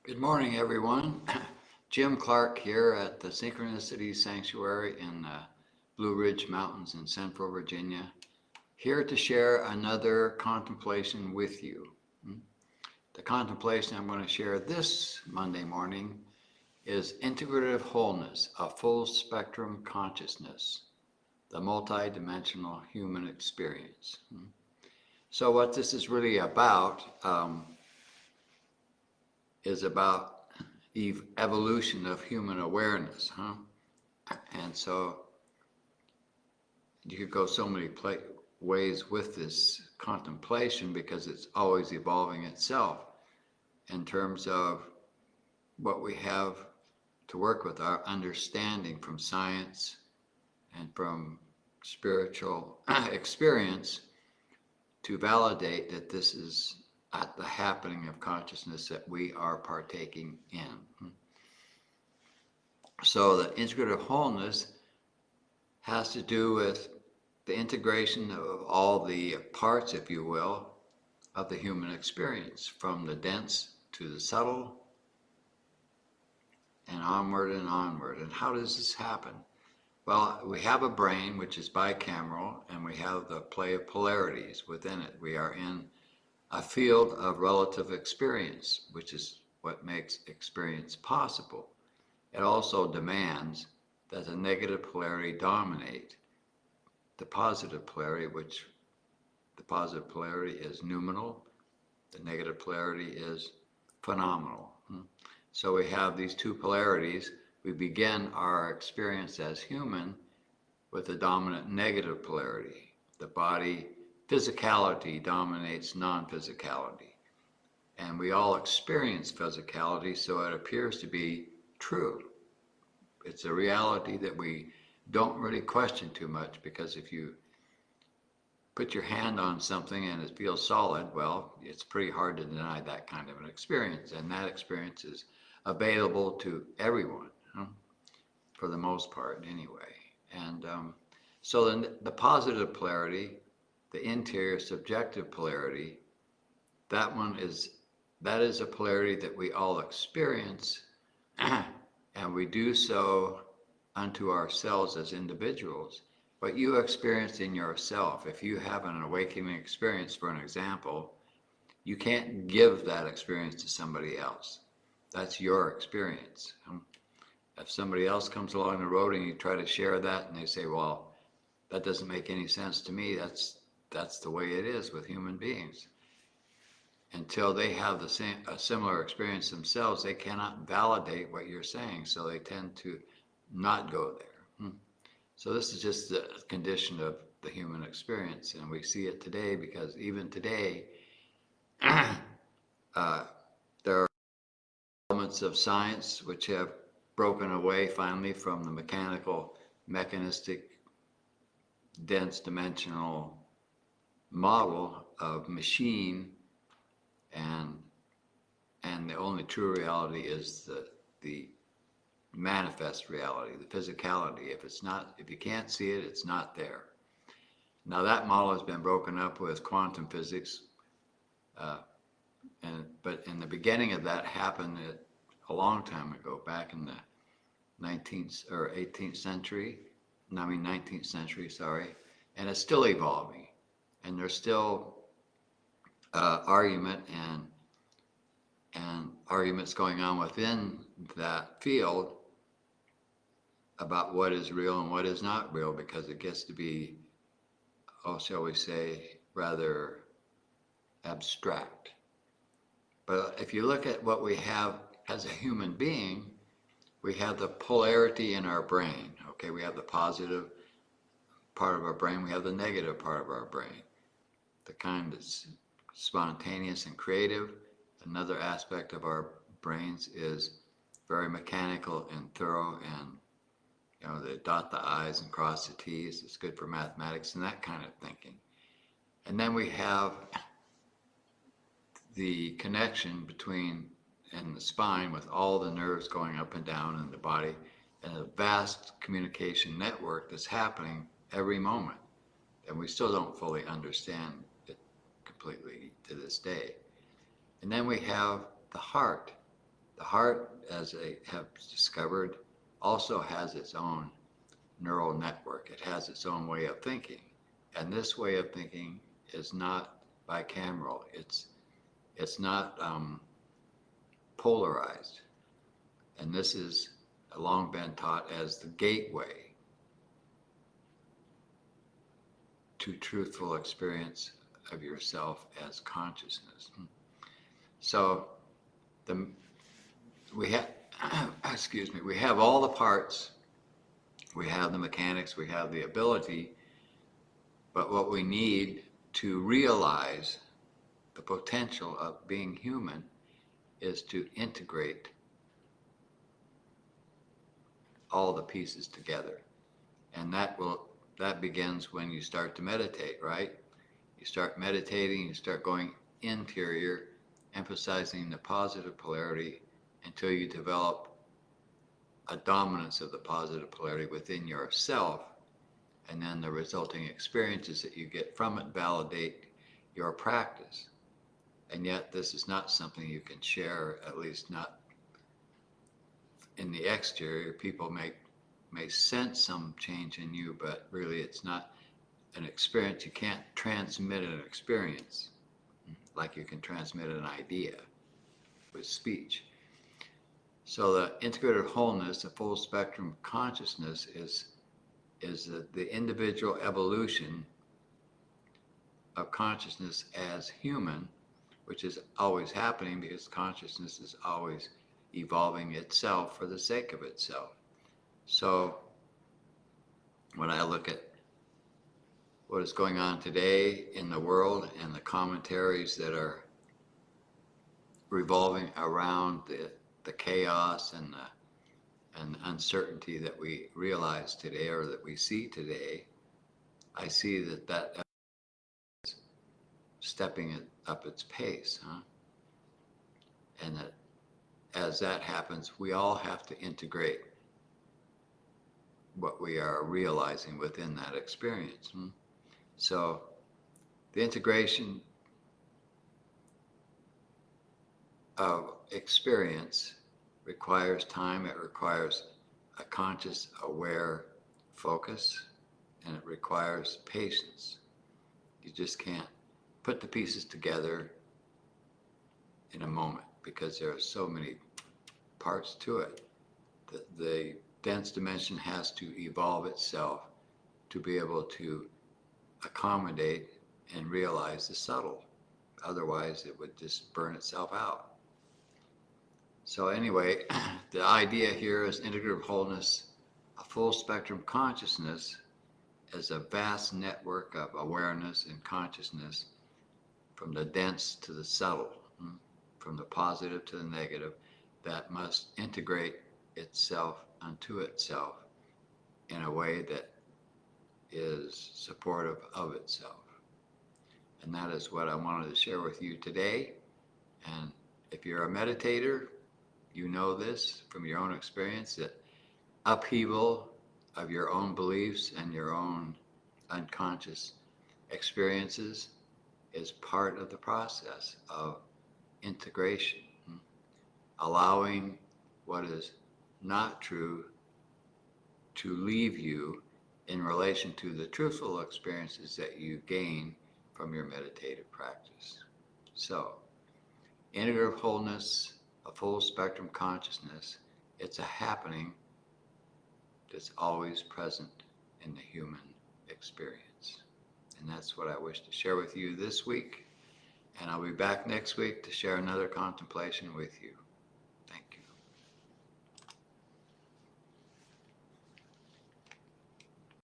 Good morning, everyone. Jim Clark here at the Synchronicity Sanctuary in the Blue Ridge Mountains in Central Virginia, here to share another contemplation with you. The contemplation I'm going to share this Monday morning is Integrative Wholeness, a full spectrum consciousness, the multidimensional human experience. So what this is really about is about evolution of human awareness, And so you could go so many ways with this contemplation because it's always evolving itself in terms of what we have to work with, our understanding from science and from spiritual experience to validate that this is at the happening of consciousness that we are partaking in. So the integrative wholeness has to do with the integration of all the parts, if you will, of the human experience, from the dense to the subtle, and onward and onward. And how does this happen? Well, we have a brain which is bicameral, and we have the play of polarities within it. We are in a field of relative experience, which is what makes experience possible. It also demands that the negative polarity dominate the positive polarity, which the positive polarity is noumenal, the negative polarity is phenomenal. So we have these two polarities. We begin our experience as human with the dominant negative polarity. The body physicality dominates non-physicality. And we all experience physicality, so it appears to be true. It's a reality that we don't really question too much, because if you put your hand on something and it feels solid, well, it's pretty hard to deny that kind of an experience. And that experience is available to everyone, for the most part anyway. And so then the positive polarity, the interior subjective polarity, that is a polarity that we all experience, and we do so unto ourselves as individuals. What you experience in yourself, if you have an awakening experience, for an example, you can't give that experience to somebody else. That's your experience. If somebody else comes along the road and you try to share that and they say, well, that doesn't make any sense to me, that's the way it is with human beings. Until they have a similar experience themselves, they cannot validate what you're saying, so they tend to not go there. So this is just the condition of the human experience, and we see it today because even today, there are elements of science which have broken away finally from the mechanical, mechanistic, dense dimensional model of machine, and the only true reality is the manifest reality, the physicality. If you can't see it, it's not there. Now that model has been broken up with quantum physics, but in the beginning of that happened a long time ago, back in the 19th or 18th century. 19th century, sorry, and it's still evolving, and there's still argument and arguments going on within that field about what is real and what is not real, because it gets to be, shall we say, rather abstract. But if you look at what we have as a human being, we have the polarity in our brain. Okay, we have the positive part of our brain, we have the negative part of our brain, the kind that's spontaneous and creative. Another aspect of our brains is very mechanical and thorough, and they dot the I's and cross the T's. It's good for mathematics and that kind of thinking. And then we have the connection between and the spine, with all the nerves going up and down in the body, and a vast communication network that's happening every moment. And we still don't fully understand it completely to this day. And then we have the heart The heart, as they have discovered, also has its own neural network. It has its own way of thinking. And this way of thinking is not bicameral. It's not polarized. And this is long been taught as the gateway to truthful experience of yourself as consciousness. So we have, excuse me, we have all the parts, we have the mechanics, we have the ability, but what we need to realize the potential of being human is to integrate all the pieces together. And that begins when you start to meditate, right? You start meditating, you start going interior, emphasizing the positive polarity until you develop a dominance of the positive polarity within yourself, and then the resulting experiences that you get from it validate your practice. And yet this is not something you can share, at least not in the exterior. People may sense some change in you, but really it's not an experience. You can't transmit an experience like you can transmit an idea with speech. So the integrative wholeness, the full spectrum consciousness is the individual evolution of consciousness as human, which is always happening because consciousness is always evolving itself for the sake of itself. So when I look at what is going on today in the world and the commentaries that are revolving around the chaos and the uncertainty that we realize today or that we see today, I see that is stepping it up its pace, and that as that happens, we all have to integrate what we are realizing within that experience. So the integration of experience requires time, it requires a conscious, aware focus, and it requires patience. You just can't put the pieces together in a moment because there are so many parts to it. The dense dimension has to evolve itself to be able to accommodate and realize the subtle. Otherwise, it would just burn itself out. So anyway, the idea here is integrative wholeness, a full spectrum consciousness as a vast network of awareness and consciousness from the dense to the subtle, from the positive to the negative, that must integrate itself unto itself in a way that is supportive of itself. And that is what I wanted to share with you today. And if you're a meditator, you know this from your own experience, that upheaval of your own beliefs and your own unconscious experiences is part of the process of integration, allowing what is not true to leave you in relation to the truthful experiences that you gain from your meditative practice. So, integrative wholeness, a full spectrum consciousness, it's a happening that's always present in the human experience. And that's what I wish to share with you this week. And I'll be back next week to share another contemplation with you.